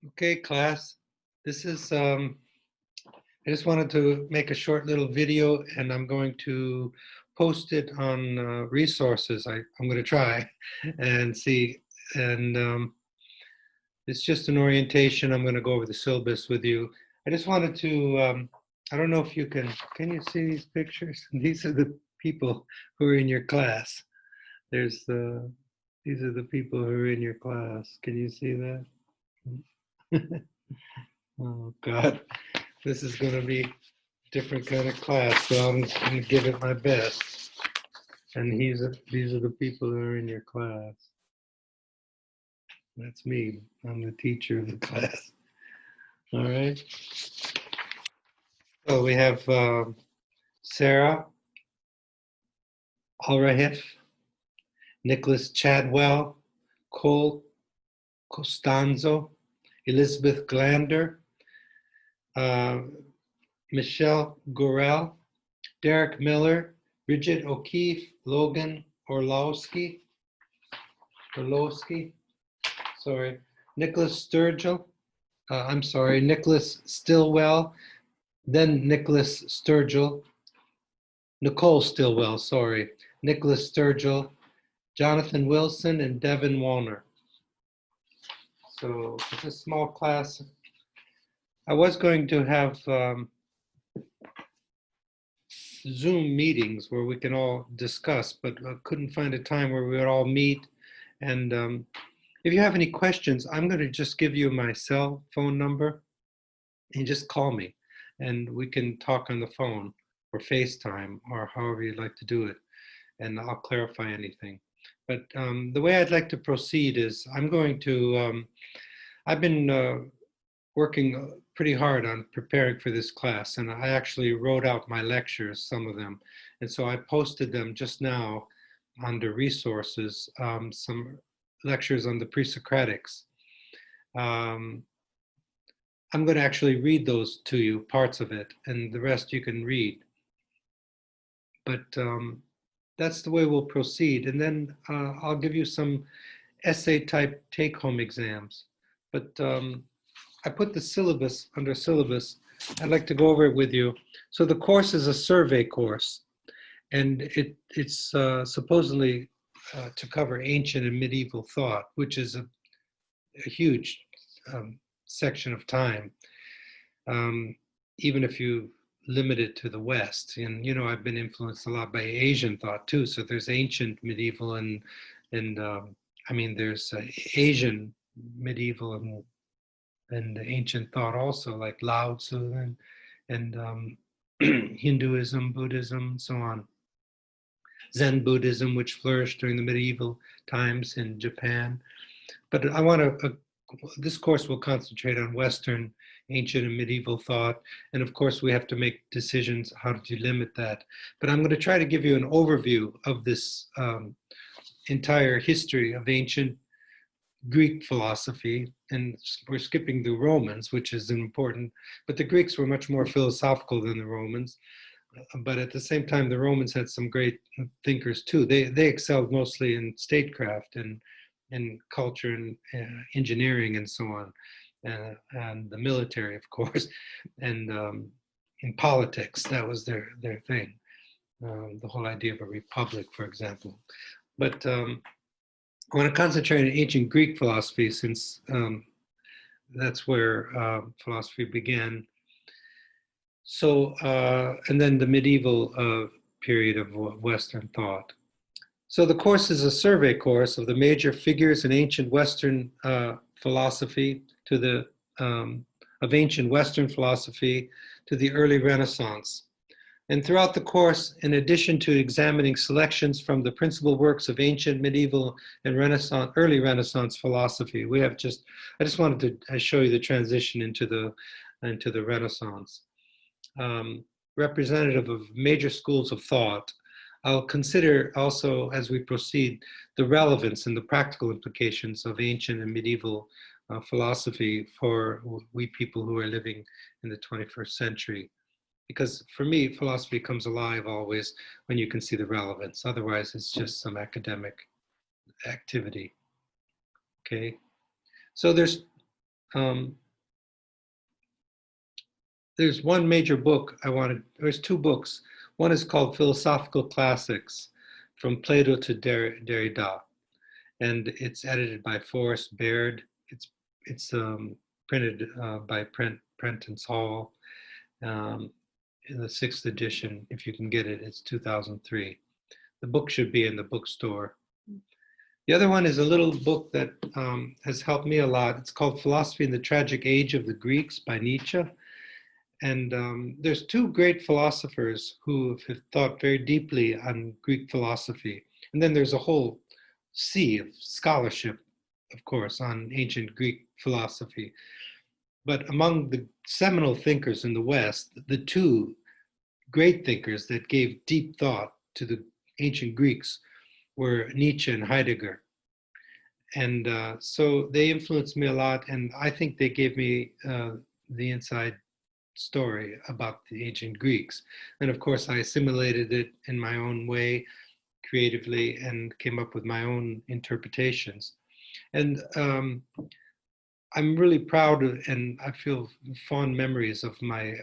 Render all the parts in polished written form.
Okay, class. This is, I just wanted to make a short little video and I'm going to post it on resources. I'm going to try and see. And it's just an orientation. I'm going to go over the syllabus with you. I just wanted to, I don't know if you can you see these pictures? These are the people who are in your class. There's these are the people who are in your class. Can you see that? Oh God, this is going to be a different kind of class, so I'm going to give it my best. And these are the people who are in your class. That's me. I'm the teacher of the class. All right. So we have Sarah Alrahif, Nicholas Chadwell, Cole Costanzo, Elizabeth Glander, uh, Michelle Gorel, Derek Miller, Bridget O'Keefe, Logan Orlowski, sorry, Nicholas Sturgill, Nicholas Stillwell, then Nicholas Sturgill, Nicole Stillwell, sorry, Nicholas Sturgill, Jonathan Wilson, and Devin Walner. So it's a small class. I was going to have Zoom meetings where we can all discuss, but I couldn't find a time where we would all meet. And if you have any questions, I'm going to just give you my cell phone number and just call me and we can talk on the phone or FaceTime or however you'd like to do it. And I'll clarify anything. But the way I'd like to proceed is I'm going to, I've been working pretty hard on preparing for this class, and I actually wrote out my lectures, some of them. And so I posted them just now under resources, some lectures on the pre-Socratics. I'm going to actually read those to you, parts of it, and the rest you can read. But that's the way we'll proceed. And then I'll give you some essay type take-home exams. But I put the syllabus under syllabus. I'd like to go over it with you. So the course is a survey course, and it's supposedly to cover ancient and medieval thought, which is a huge section of time, even if you limit it to the West. And you know, I've been influenced a lot by Asian thought too. So there's ancient, medieval, and I mean, there's Asian, medieval, and ancient thought also, like Lao Tzu and Hinduism, Buddhism, and so on. Zen Buddhism, which flourished during the medieval times in Japan. But I want to, this course will concentrate on Western, ancient and medieval thought. And of course, we have to make decisions how to delimit that. But I'm going to try to give you an overview of this entire history of ancient Greek philosophy, and we're skipping the Romans, which is important, but the Greeks were much more philosophical than the Romans. But at the same time, the Romans had some great thinkers too. They excelled mostly in statecraft and culture and engineering and so on, and the military, of course, and in politics, that was their thing. The whole idea of a republic, for example. But I want to concentrate on ancient Greek philosophy since that's where philosophy began. So, and then the medieval period of Western thought. So the course is a survey course of the major figures in ancient Western philosophy to the, of ancient Western philosophy to the early Renaissance. And throughout the course, in addition to examining selections from the principal works of ancient, medieval, and Renaissance, early Renaissance philosophy, we have I just wanted to show you the transition into the Renaissance. Representative of major schools of thought, I'll consider also, as we proceed, the relevance and the practical implications of ancient and medieval philosophy for we people who are living in the 21st century. Because for me, philosophy comes alive always when you can see the relevance. Otherwise, it's just some academic activity. Okay, so there's um, there's one major book there's two books. One is called Philosophical Classics, From Plato to Derrida, and it's edited by Forrest Baird. It's printed by Prentice Hall um, in the sixth edition. If you can get it, it's 2003. The book should be in the bookstore. The other one is a little book that has helped me a lot. It's called Philosophy in the Tragic Age of the Greeks by Nietzsche. And there's two great philosophers who have thought very deeply on Greek philosophy. And then there's a whole sea of scholarship, of course, on ancient Greek philosophy. But among the seminal thinkers in the West, the two great thinkers that gave deep thought to the ancient Greeks were Nietzsche and Heidegger. And so they influenced me a lot, and I think they gave me the inside story about the ancient Greeks. And of course, I assimilated it in my own way, creatively, and came up with my own interpretations. And I'm really proud of, and I feel fond memories of my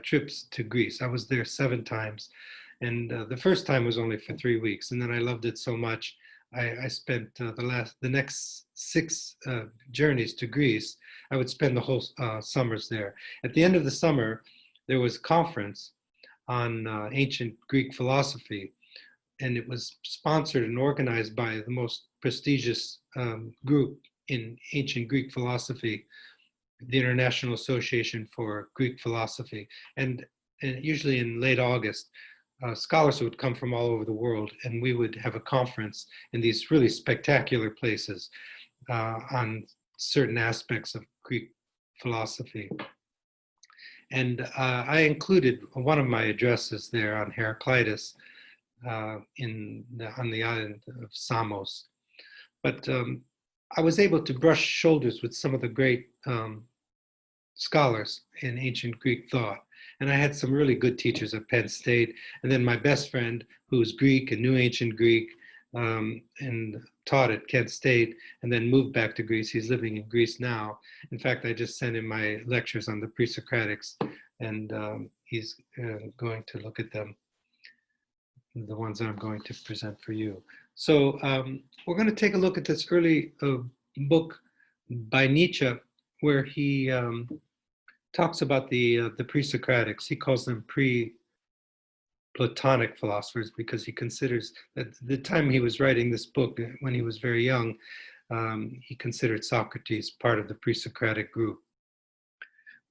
trips to Greece. I was there 7 times, and the first time was only for 3 weeks, and then I loved it so much. I spent the next 6 journeys to Greece. I would spend the whole summers there. At the end of the summer, there was a conference on ancient Greek philosophy, and it was sponsored and organized by the most prestigious group in ancient Greek philosophy, the International Association for Greek Philosophy. And usually in late August, scholars would come from all over the world, and we would have a conference in these really spectacular places on certain aspects of Greek philosophy. And I included one of my addresses there on Heraclitus on the island of Samos. But I was able to brush shoulders with some of the great scholars in ancient Greek thought. And I had some really good teachers at Penn State. And then my best friend, who was Greek and knew ancient Greek and taught at Kent State, and then moved back to Greece. He's living in Greece now. In fact, I just sent him my lectures on the pre-Socratics, and he's going to look at them, the ones that I'm going to present for you. So we're going to take a look at this early book by Nietzsche, where he talks about the pre-Socratics. He calls them pre-Platonic philosophers because he considers that the time he was writing this book, when he was very young, he considered Socrates part of the pre-Socratic group.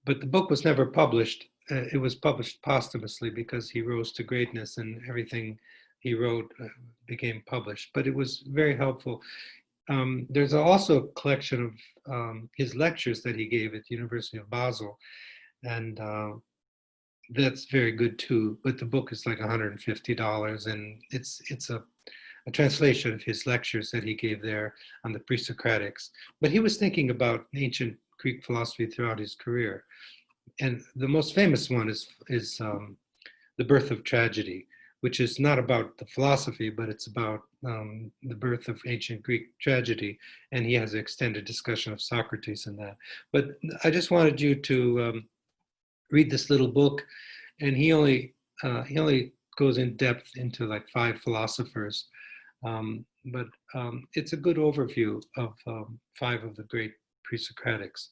But the book was never published. It was published posthumously because he rose to greatness and everything he wrote became published. But it was very helpful. There's also a collection of his lectures that he gave at the University of Basel, and that's very good too. But the book is like $150, and it's a translation of his lectures that he gave there on the pre-Socratics. But he was thinking about ancient Greek philosophy throughout his career, and the most famous one is The Birth of Tragedy, which is not about the philosophy, but it's about the birth of ancient Greek tragedy. And he has an extended discussion of Socrates in that. But I just wanted you to read this little book, and he only goes in depth into like 5 philosophers, but it's a good overview of 5 of the great pre-Socratics.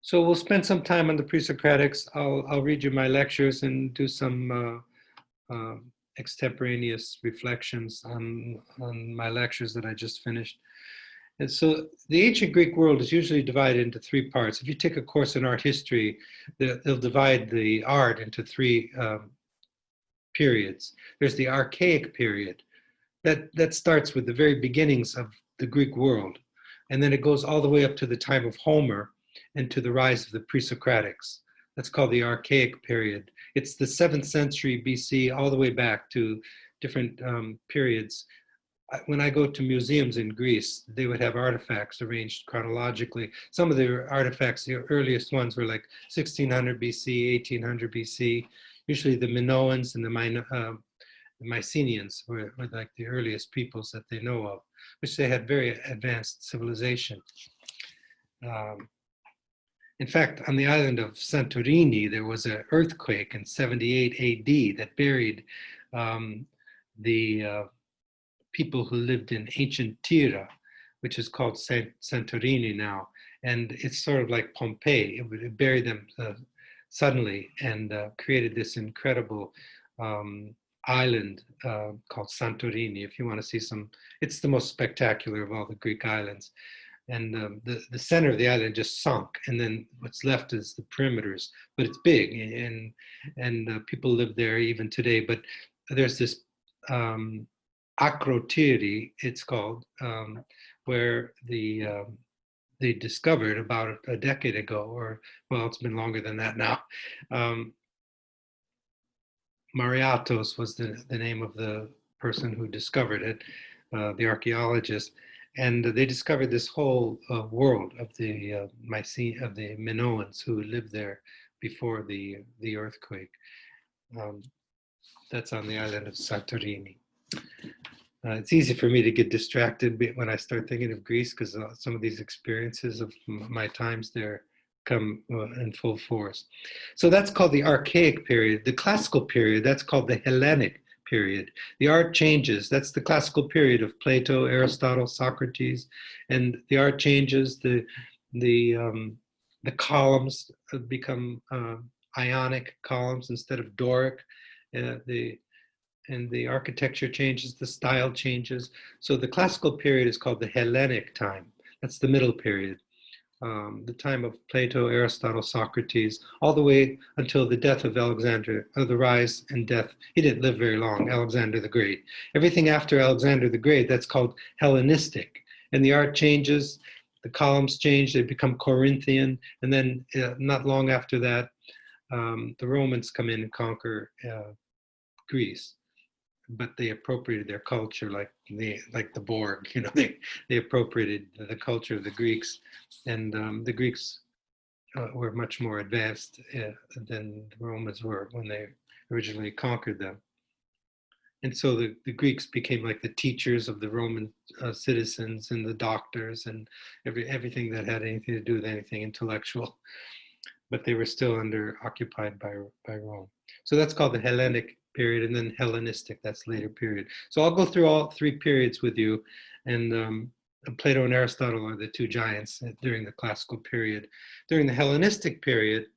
So we'll spend some time on the pre-Socratics. I'll read you my lectures and do some extemporaneous reflections on my lectures that I just finished. And so the ancient Greek world is usually divided into 3 parts. If you take a course in art history, they'll divide the art into 3 periods. There's the archaic period. That starts with the very beginnings of the Greek world. And then it goes all the way up to the time of Homer and to the rise of the pre-Socratics. That's called the archaic period. It's the 7th century BC all the way back to different periods. When I go to museums in Greece, they would have artifacts arranged chronologically. Some of the artifacts, the earliest ones were like 1600 BC, 1800 BC. Usually the Minoans and the Mycenaeans were like the earliest peoples that they know of, which they had very advanced civilization. Um, in fact, on the island of Santorini, there was an earthquake in 78 AD that buried the people who lived in ancient Tira, which is called Santorini now. And it's sort of like Pompeii. It buried them suddenly and created this incredible island called Santorini. If you want to see some, it's the most spectacular of all the Greek islands. And the center of the island just sunk, and then what's left is the perimeters. But it's big, and people live there even today. But there's this Akrotiri, it's called, where they discovered about a decade ago, or well, it's been longer than that now. Mariatos was the name of the person who discovered it, the archaeologist, and they discovered this whole world of the Minoans who lived there before the earthquake. That's on the island of Santorini. It's easy for me to get distracted when I start thinking of Greece, because some of these experiences of my times there come in full force. So that's called the Archaic period. The Classical period, that's called the Hellenic period. The art changes. That's the Classical period of Plato, Aristotle, Socrates, and the art changes. The columns become Ionic columns instead of Doric. And the architecture changes, the style changes. So the Classical period is called the Hellenic time. That's the middle period. The time of Plato, Aristotle, Socrates, all the way until the death of Alexander, the rise and death. He didn't live very long, Alexander the Great. Everything after Alexander the Great, that's called Hellenistic. And the art changes, the columns change, they become Corinthian. And then not long after that, the Romans come in and conquer Greece. But they appropriated their culture like the Borg, you know, they appropriated the culture of the Greeks, and the Greeks were much more advanced than the Romans were when they originally conquered them. And so the Greeks became like the teachers of the Roman citizens and the doctors and everything that had anything to do with anything intellectual, but they were still occupied by Rome. So that's called the Hellenic period, and then Hellenistic, that's later period. So I'll go through all three periods with you, and Plato and Aristotle are the two giants during the Classical period. During the Hellenistic period,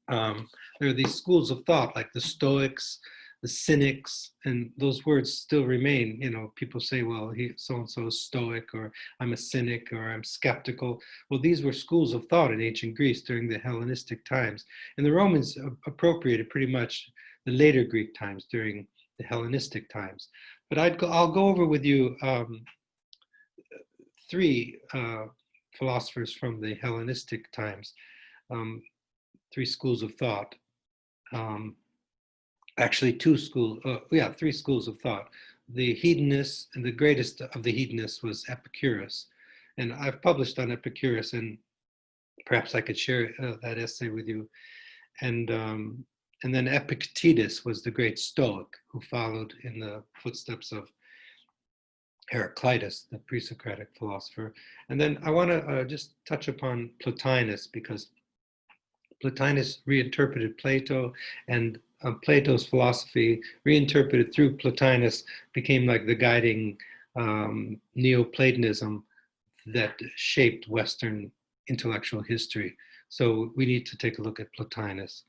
there are these schools of thought like the Stoics, the Cynics, and those words still remain. You know, people say, well, so-and-so is Stoic, or I'm a Cynic, or I'm skeptical. Well, these were schools of thought in ancient Greece during the Hellenistic times. And the Romans appropriated pretty much the later Greek times during the Hellenistic times. But I'll go over with you three philosophers from the Hellenistic times, three schools of thought. Actually, three schools of thought. The hedonists, and the greatest of the hedonists was Epicurus. And I've published on Epicurus, and perhaps I could share that essay with you. And then Epictetus was the great Stoic who followed in the footsteps of Heraclitus, the pre-Socratic philosopher. And then I want to just touch upon Plotinus, because Plotinus reinterpreted Plato, and Plato's philosophy, reinterpreted through Plotinus, became like the guiding Neoplatonism that shaped Western intellectual history. So we need to take a look at Plotinus.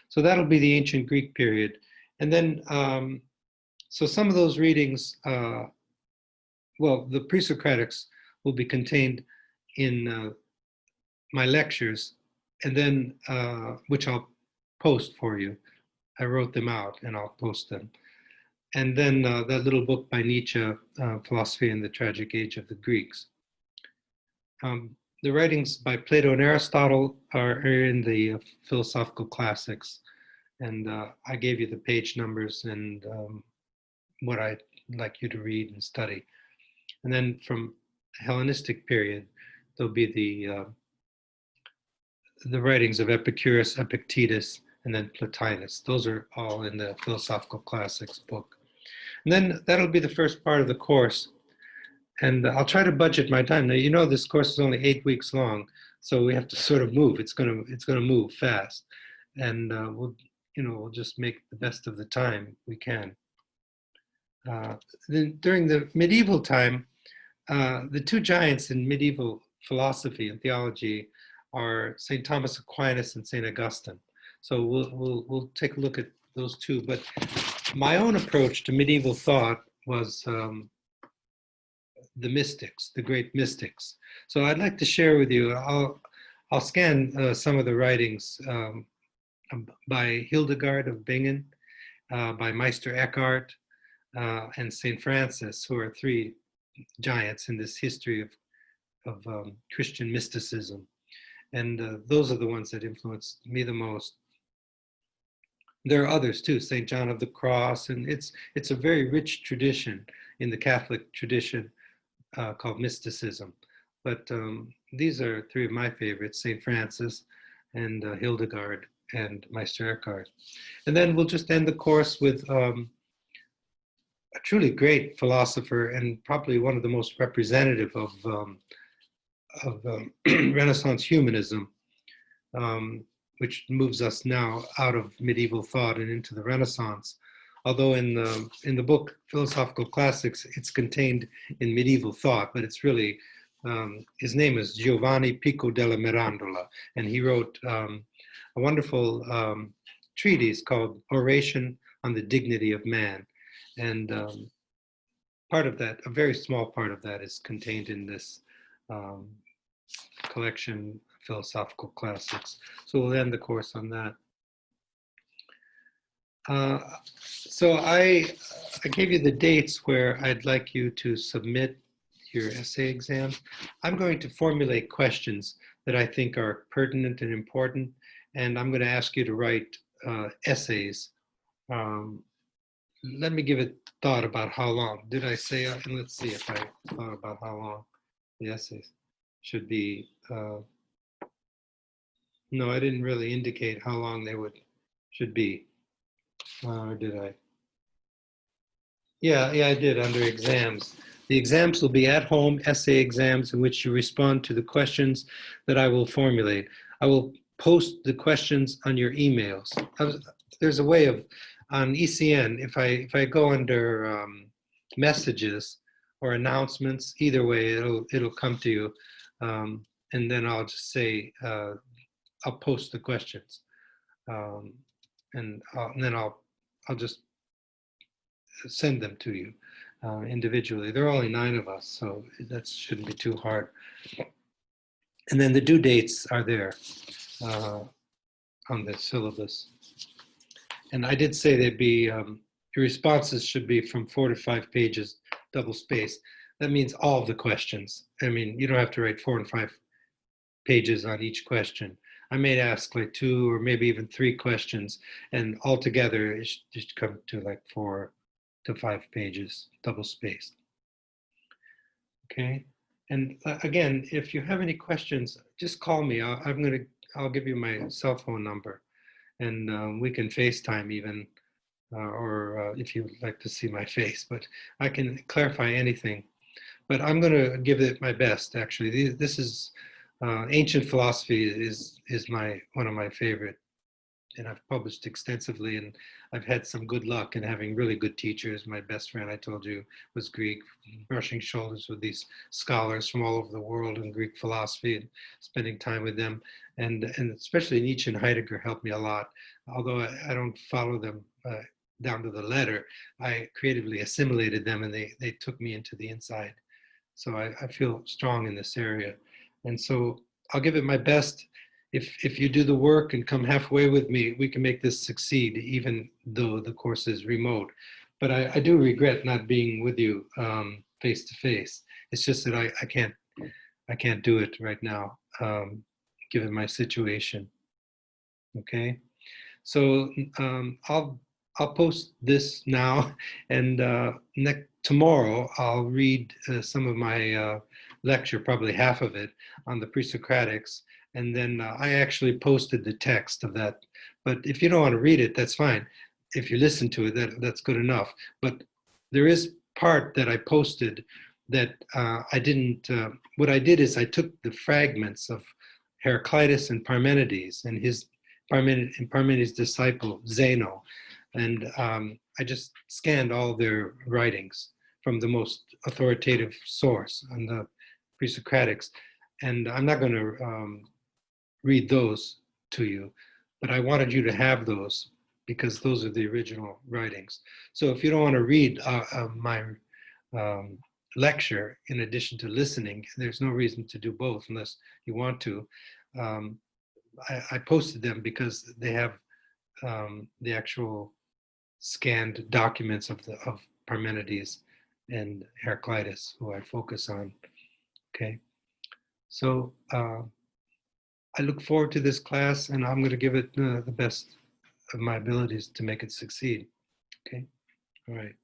So that'll be the ancient Greek period. And then, so some of those readings, well, the pre-Socratics will be contained in my lectures, and then, which I'll post for you. I wrote them out and I'll post them. And then that little book by Nietzsche, Philosophy in the Tragic Age of the Greeks. The writings by Plato and Aristotle are in the philosophical classics. And I gave you the page numbers and what I'd like you to read and study. And then from the Hellenistic period, there'll be the writings of Epicurus, Epictetus, and then Plotinus. Those are all in the Philosophical Classics book. And then that'll be the first part of the course. And I'll try to budget my time. Now, you know, this course is only 8 weeks long, so we have to sort of move. It's gonna move fast, and we'll just make the best of the time we can. Then during the medieval time, the two giants in medieval philosophy and theology are St. Thomas Aquinas and St. Augustine. So we'll take a look at those two. But my own approach to medieval thought was the mystics, the great mystics. So I'd like to share with you. I'll scan some of the writings by Hildegard of Bingen, by Meister Eckhart, and St. Francis, who are three giants in this history of Christian mysticism. And those are the ones that influenced me the most. There are others too, St. John of the Cross, and it's a very rich tradition in the Catholic tradition called mysticism. But these are three of my favorites, St. Francis and Hildegard and Meister Eckhart. And then we'll just end the course with a truly great philosopher and probably one of the most representative of Renaissance humanism, which moves us now out of medieval thought and into the Renaissance. Although in the book Philosophical Classics, it's contained in medieval thought, but it's really, his name is Giovanni Pico della Mirandola, and he wrote a wonderful treatise called Oration on the Dignity of Man. And part of that, a very small part of that, is contained in this collection, Philosophical Classics. So we'll end the course on that. So I gave you the dates where I'd like you to submit your essay exams. I'm going to formulate questions that I think are pertinent and important, and I'm going to ask you to write essays. Let me give it thought about how long. Did I say, and let's see if I thought about how long the essays should be. No, I didn't really indicate how long they should be. Or did I? Yeah, I did under exams. The exams will be at-home essay exams in which you respond to the questions that I will formulate. I will post the questions on your emails. There's a way of, on ECN, if I go under messages or announcements, either way, it'll come to you. And then I'll just say, I'll post the questions. And then I'll just send them to you individually. There are only 9 of us, so that shouldn't be too hard. And then the due dates are there on the syllabus. And I did say they'd be, your responses should be from 4 to 5 pages, double space. That means all of the questions. I mean, you don't have to write 4 and 5 pages on each question. I may ask like 2 or maybe even 3 questions, and altogether it should come to like 4 to 5 pages, double spaced. Okay, and again, if you have any questions, just call me. I'll give you my cell phone number, and we can FaceTime even, or if you'd like to see my face, but I can clarify anything. But I'm going to give it my best. Actually, this is ancient philosophy is one of my favorite, and I've published extensively, and I've had some good luck in having really good teachers. My best friend, I told you, was Greek, brushing shoulders with these scholars from all over the world in Greek philosophy and spending time with them. And especially Nietzsche and Heidegger helped me a lot. Although I don't follow them down to the letter, I creatively assimilated them, and they took me into the inside. So I feel strong in this area. And so I'll give it my best. If you do the work and come halfway with me, we can make this succeed, even though the course is remote. But I do regret not being with you face to face. It's just that I can't do it right now, given my situation. Okay, so I'll post this now, and tomorrow I'll read some of my lecture, probably half of it, on the pre-Socratics. And then I actually posted the text of that. But if you don't want to read it, that's fine. If you listen to it, that's good enough. But there is part that I posted that I didn't, what I did is I took the fragments of Heraclitus and Parmenides and Parmenides' disciple Zeno, and I just scanned all their writings from the most authoritative source on the pre-Socratics. And I'm not going to read those to you, but I wanted you to have those because those are the original writings. So if you don't want to read my lecture in addition to listening, there's no reason to do both unless you want to. Um, I posted them because they have the actual scanned documents of Parmenides and Heraclitus, who I focus on. Okay, so I look forward to this class, and I'm going to give it the best of my abilities to make it succeed. Okay, all right.